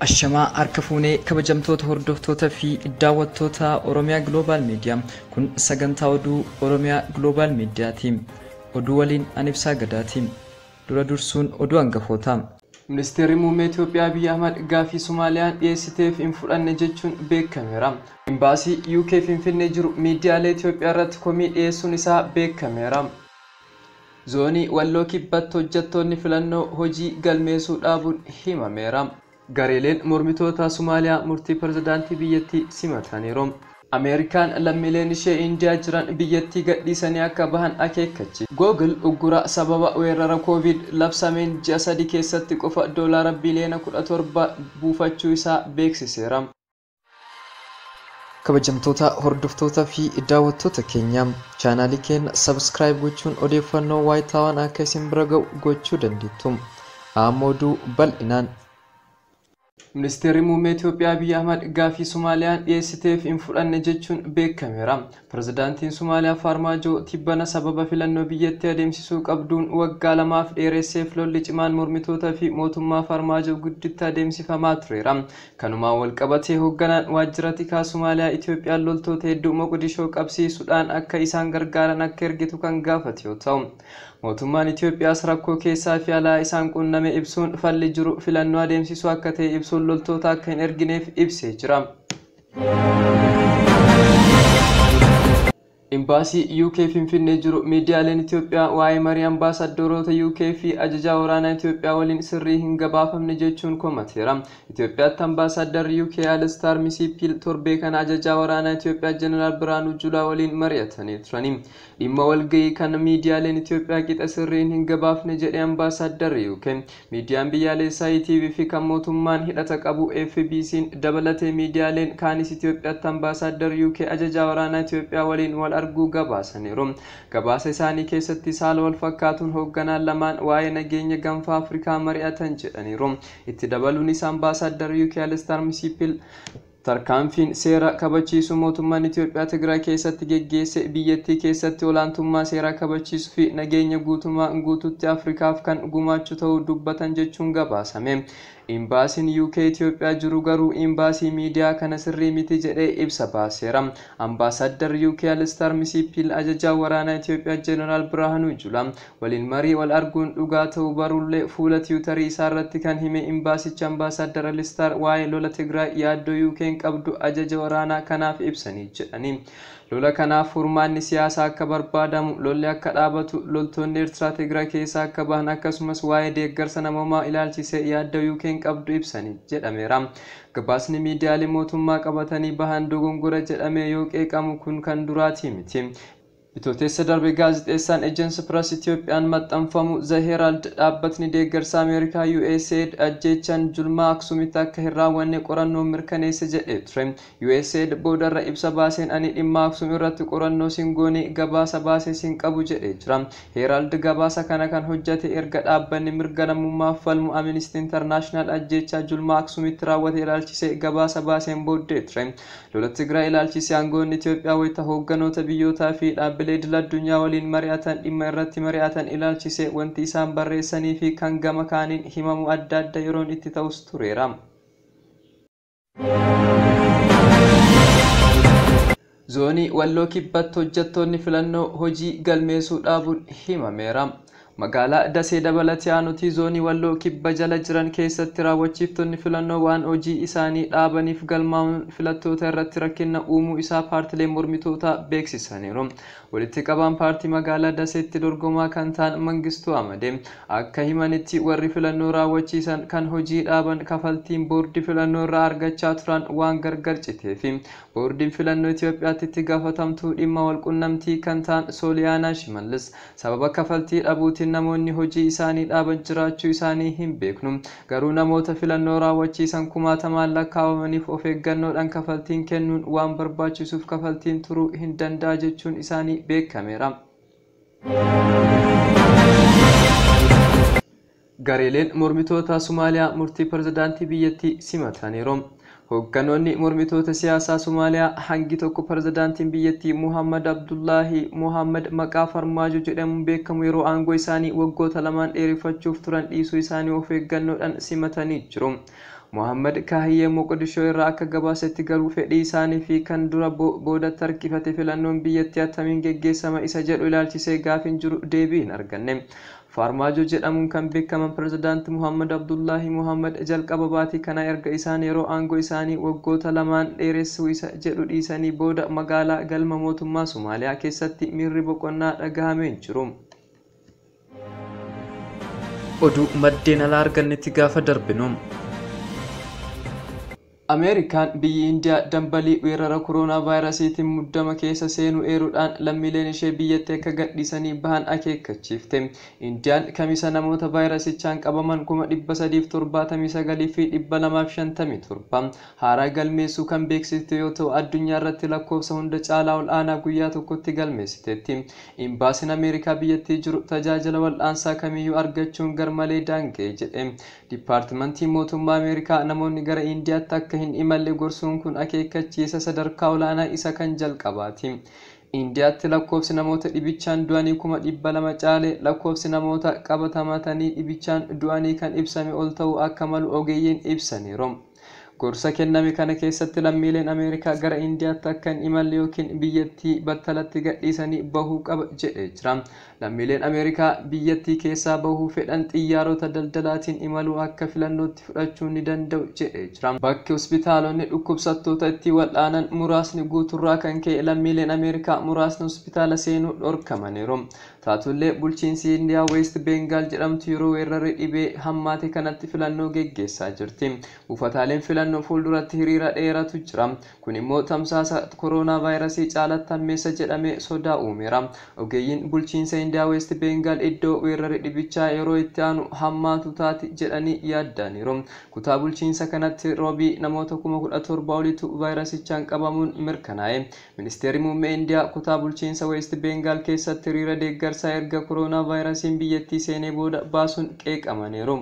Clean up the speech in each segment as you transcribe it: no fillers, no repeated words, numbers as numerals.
Ashamaa harka fuunee kabajamtoota hordoftoota fi daawwattoota Oromiyaa Global Media kun sagantaa oduu Oromiyaa Global Media team oduu waliin Anibsaa Gadaatiin dura dursuun oduu hangafoota. Ministeerri muummee Itoophiyaa Abiy Ahmad gaafii Soomaaliyaan dhiyeessiteef hin fudhanne jechuun beekameera. Imbaasii UK Finfinnee jiru miidiyaalee Itoophiyaa irratti komii dhiyeessuun isaa beekameera. Zoonii Walloo Kibbaatti hojjettoonni filannoo hojii galmeessuu dhaabuun himameera. Gareeleen mormitoota Somaaliyaa murtii pirezidaantii biyyattii simataniiru. Ameerikaan lammiileen ishee Indiyaa jiran biyyattii gadhiisanii akka bahan akeekkachi. Google uggura sababa weerara Covid labsameen ji'a 3 keessatti qofa $17 biliyoona buufachuu isaa beeksiseera. Kabajamtoota hordoftoota fi daawwattoota keenya chaanaalii keenya subscribe gochuun odeeffannoo waayitaawwan akka isin bira ga'u gochuu dandeettu. Amma oduu bal'inaan. Ministeerri muummee Itoophiyaa Abiy Ahmad gaafii Soomaaliyaan dhiyeessiteef hin fudhanne jechuun beekameera. Pirezidaantiin Soomaaliyaa Farmaajoo tibbana sababa filannoo biyyattii adeemsisuu qabduun waggaa 2 dheeresseef lolli cimaan mormitootaa fi mootummaa Farmaajoo gidduutti adeemsifamaa tureera. Kanumaan wal qabatee hoogganaan waajjira tikaa Soomaaliyaa Itoophiyaan loltoota hedduu Moqdishoo qabsiisuudhaan akka isaan gargaaran akka ergitu kan gaafate yoo ta'u, mootummaan Itoophiyaas rakkoo keessaa fi alaa isaan qunname ibsuun falli jiru filannoo adeemsisuu akka ta'e ibsuun loltoota akka hin ergineef ibsee jira. Imbaasii UK Finfinnee jiru miidiyaaleen Itoophiyaa waa'ee marii ambaasaadoroota UK fi ajajaa waraanaa Itoophiyaa waliin sirrii hin gabaafamne jechuun komateera. Itoophiyaatti ambaasaaddarri UK Alistair Misipil torbee kana ajajaa waraanaa Itoophiyaa Jeneraal Biraanuu Juulaa waliin mari'atanii turani. Dhimma walgahii kana miidiyaaleen Itoophiyaa qixa sirriin hin gabaafne jedhe ambaasaaddarri UK. Miidiyaan biyyaalessaa ETV fi kan mootummaan hidhata qabu FBC'n dabalatee miidiyaaleen kaanis Itoophiyaatti ambaasaaddarri UK ajajaa waraanaa Itoophiyaa waliin wal arguu gabaasaniiru. Gabaasa isaanii keessatti saala wal fakkaatuun hoogganaan lamaan waa'ee nageenya gaanfa Afrikaa mari'atan jedhaniiru. Itti dabaluunis ambaasaaddarri UK Alistair Misipil tarkaanfiin seera kabachiisuu mootummaan Itoophiyaa Tigraay keessatti geggeesse biyyattii keessatti olaantummaa seera kabachiisuu fi nageenya guutuutti Afrikaaf kan gumaachu ta'uu dubbatan jechuun gabaasame. Imbaasiin UK Itoophiyaa jiru garuu imbaasii miidiyaa kana sirrii miti jedhee ibsa baaseera. Ambaasaaddarri UK Alistair Misipil ajajaa waraanaa Itoophiyaa Jeneraal Biraanuu Juulaa waliin marii wal arguun dhugaa ta'uu barullee fuula Tiwiitarii isaa irratti kan hime imbaasicha ambaasaadдар Alistair waa'ee lola Tigraay yaaddoo UK qabdu ajaja waraanaa kanaaf ibsanii jedhani. Lola kanaaf furmaanni siyaasaa akka barbaadamu, lolli akka dhaabatu, loltoonni Eertiraa Tigraay keessaa akka bahan akkasumas waa'ee deeggarsa namoomaa ilaalchisee yaaddoo UK qabdu ibsanii jedhameera. Gabaasni miidiyaalee mootummaa qabatanii bahan dogongora jedhamee yoo qeeqamu kun kan duraati miti. Bitootessa darbe gaazexeessaan Agency Press Itoophiyaan maxxanfamu The Herald dhaabbatni deeggarsa Ameerikaa USAID ajjechaan Julmaa Aksuumitti akka hin raawwanne qorannoo mirkaneesse jedhee ture. USAID boodarra ibsa baaseen ani dhimma Aksuum irratti qorannoo sin goone gabaasa baasee sin qabu jedhee jira. Herald gabaasa kana kan hojjate erga dhaabbanni mirga namummaaf falmu Amnesty International ajjechaa Julmaa Aksuumitti raawwate ilaalchisee gabaasa baaseen booddee ture. Lola Tigraay ilaalchisee aangoonni Itoophiyaa wayita hoogganoota biyyootaa fi dhaabbilee addunyaa waliin mari'atan dhimma irratti mari'atan ilaalchisee wanti isaan barreessanii fi kan gama kaaniin himamu adda adda yeroon itti ta'us tureera. Zoonii Walloo Kibbaatti hojjettoonni filannoo hojii galmeessuu dhaabuun himameera. Magaalaa Dasee dabalatee aanutii zoonii Walloo Kibba jala jiran keessatti raawwachiiftonni filannoo waan hojii isaanii dhaabaniif galmaa'uun filattoota irratti rakkina uumuu isaa paartileen mormitootaa beeksisaniiru. Walitti qabaan paartii magaalaa Daseetti dorgomaa kan ta'an Mangistuu Amadee akka himanitti warri filannoo raawwachiisan kan hojii dhaaban kafaltiin boordii filannoo irraa argachaa turan waan gargar citeefi boordiin filannoo Itoophiyaatti itti gaafatamtuu dhimma walqunnamtii kan ta'an Sooliyaanaa Shimallis sababa kafaltii dhabuutiin namoonni hojii isaanii dhaaban jiraachuu isaanii hin beeknu. Garuu namoota filannoo raawwachiisan kumaatamaan lakkaawamaniif of eeggannoodhaan kafaltiin kennuun waan barbaachisuuf kafaltiin turuu hin danda'a jechuun isaanii beekameera. Gareeleen mormitoota Somaaliyaa murtii pirezidaantii biyyattii simataniiru. Hogganoonni mormitoota siyaasaa Somaaliyaa hangi tokko pirezidaantiin biyyattii Muhammad Abdullahi Muhammad maqaa Farmaajo jedhamuun beekamu yeroo aangoo isaanii waggoota lamaan dheerifachuuf turan dhiisuu isaanii of eeggannoodhaan simatanii jiru. Mohammad Kahiyee Moqdishoo irraa akka gabaasetti garuu fedhii isaanii fi kan dura booda tarkifate filannoon biyyattii attamiin geggeessama isa jedhu ilaalchisee gaafiin jiru deebii hin arganne. Farmaajo jedhamuun kan beekaman pirezidaantii Muhammad Abdullahi Muhammad jalqaba baatii kana erga isaan yeroo aangoo isaanii waggoota lamaan dheeressuu isa jedhu dhiisanii booda magaalaa galma mootummaa Somaaliyaa keessatti miirri boqonnaa dhagahamee jiru. Oduu maddeen alaa argannetti gaafa darbinu. Ameerikaan biyyi Indiyaa dambalii weerara koronaa vaayirasiitiin muddama keessa seenuu eeruudhaan lammiileen ishee biyyattii akka gadhiisanii bahan akeekkachiifte. Indiyaan kamisa namoota vaayirasichaan qabaman 379 fi 257 haaraa galmeessuu kan beeksifte yoo ta'u addunyaa irratti lakkoofsa hunda caalaa ol aanaa guyyaa tokkotti galmeessiteetti. Imbaasiin Ameerikaa biyyattii jiru tajaajila wal'aansaa kamiyyuu argachuun garmalee daanga'e jedhe. Dipaartimentiin mootummaa Ameerikaa namoonni gara Indiyaatti akka hin imalle gorsuun kun akeekkachiisa sadarkaa olaanaa isa kan jalqabaati. Indiyaatti lakkoofsi namoota dhibichaan du'anii 200 caalee lakkoofsi namoota qabatamatanii dhibichaan du'anii kan ibsame ol ta'uu akka malu ogeeyyiin ibsaniiru. Gorsa kenname kana keessatti lammiileen Ameerikaa gara Indiyaatti akka hin imalle yookiin biyyattii battalatti gadhiisanii bahuu qaba jedhee jira. Lammiileen Ameerikaa biyyattii keessaa bahuu fedhan xiyyaarota daldalaatiin imaluu akka filannootti fudhachuu ni danda'u jedhee jira. Bakki hospitaalonni dhukkubsattoota itti wal'aanan muraasni guuturraa kan ka'e lammiileen Ameerikaa muraasni hospitaala seenuu dhorkamaniiru. Taatullee bulchiinsi Indiyaa West Bengal jedhamtu yeroo weerarri dhibee hammaate kanatti filannoo geggeessaa jirti. Buufataaleen filannoo fuulduratti hiriira dheeratu jira. Kun immoo tamsaasa koronaa vaayirasii caalatti hammeessa jedhamee sodaa uumeera. Ogeeyyiin bulchiinsa Indiyaa West Bengal iddoo weerarri dhibichaa yeroo itti aanu hammaatu taati jedhanii yaaddaniiru. Kutaa bulchiinsa kanatti roobii namoota 17,000 olitu vaayirasichaan qabamuun mirkanaa'e. Ministeerri muummee Indiyaa kutaa bulchiinsa West Bengal keessatti hiriira deeggarsaa erga koronaa vaayirasiin biyyattii seenee booda baasuun qeeqamaniiru.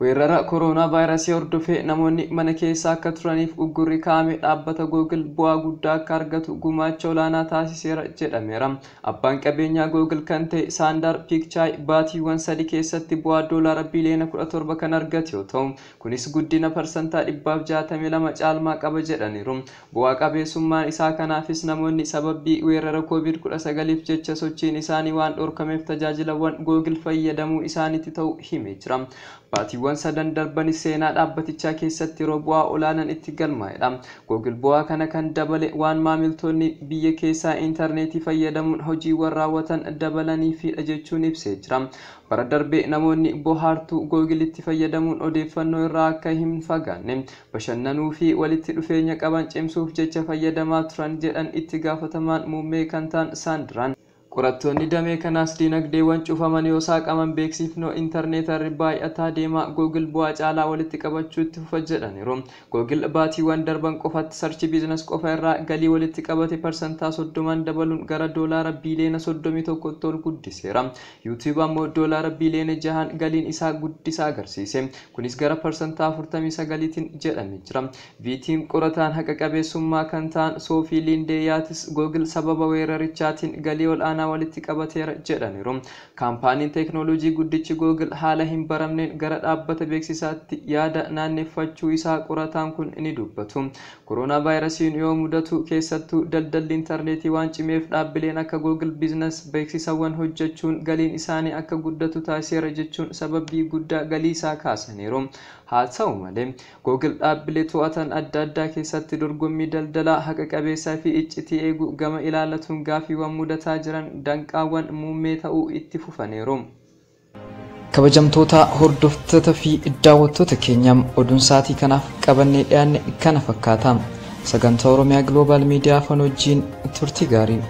Weerara koronaa vaayirasii hordofee namoonni mana keessa akka turaniif uggurri kaa'ame dhaabbata Google bu'aa guddaa akka argatu gumaacha olaanaa taasiseera jedhameera. Abbaan qabeenyaa Google kan ta'e Sundar Pichai baatiiwwan 3 keessatti bu'aa doolaara biliyoona 17 kan argate yoo ta'u kunis guddina parsantaa 162 caalmaa qaba jedhaniiru. Bu'aa qabeessummaan isaa kanaafis namoonni sababii weerara COVID-19f jecha sochiin isaanii waan dhorkameef tajaajilawwan Google fayyadamuu isaaniitti ta'uu himee jira. Baatiiwwan 3 darbanis seenaa dhaabbatichaa keessatti yeroo bu'aa olaanaan itti galmaa'edha. Google bu'aa kana kan dabale waan maamiltoonni biyya keessaa intarneetii fayyadamuun hojiiwwan raawwatan dabalaniifidha jechuun ibsee jira. Bara darbee namoonni bohaartuu Google itti fayyadamuun odeeffannoo irraa akka hin fagaanne bashannanuu fi walitti dhufeenya qaban cimsuuf jecha fayyadamaa turan jedhan itti gaafatamaan muummee kan ta'an Sandaraan. Qorattoonni damee kanaas dinagdeewwan cufaman yoo saaqaman beeksifnoo intarneetarri baay'ataa deemaa Google bu'aa caalaa walitti qabachuutti fufa jedhaniiru. Google baatiiwwan darban qofatti sarchi biizinas qofa irraa galii walitti qabate parsantaa 30 dabaluun gara doolaara biliyoona 31 ol guddiseera. YouTube ammoo doolaara biliyoona 6 galiin isaa guddisaa agarsiise. Kunis gara parsantaa 49tiin jedhamee jira. VT'n qorataan haqa qabeessummaa kan ta'an Sophie Lindeyaatis Google sababa weerarichaatiin galii ol walitti qabateera jedhaniiru. Kaampaaniin teeknooloojii guddichi Google haala hin baramneen gara dhaabbata beeksisaatti yaada naanneffachuu isaa qorataan kun ni dubbatu. Koronaa vaayirasiin yoo mudatu keessattuu daldalli intarneetii waan cimeef dhaabbileen akka Google Business beeksisawwan hojjechuun galiin isaanii akka guddatu taasiseera jechuun sababii guddaa galii isaa kaasaniiru. Haa ta'u malee Google dhaabbilee to'atan adda addaa keessatti dorgommii daldalaa haqa qabeessaa fi iccitii eeguu gama ilaalatuun gaafiiwwan mudataa jiran danqaawwan muummee ta'uu itti fufaniiru. Kabajamtoota hordoftoota fi daawwattoota keenyaa oduun saatii kanaaf qabannee dhiyaanne kana fakkaata. Sagantaa Oromiyaa Global Media Afaan wajjin turtii gaarii.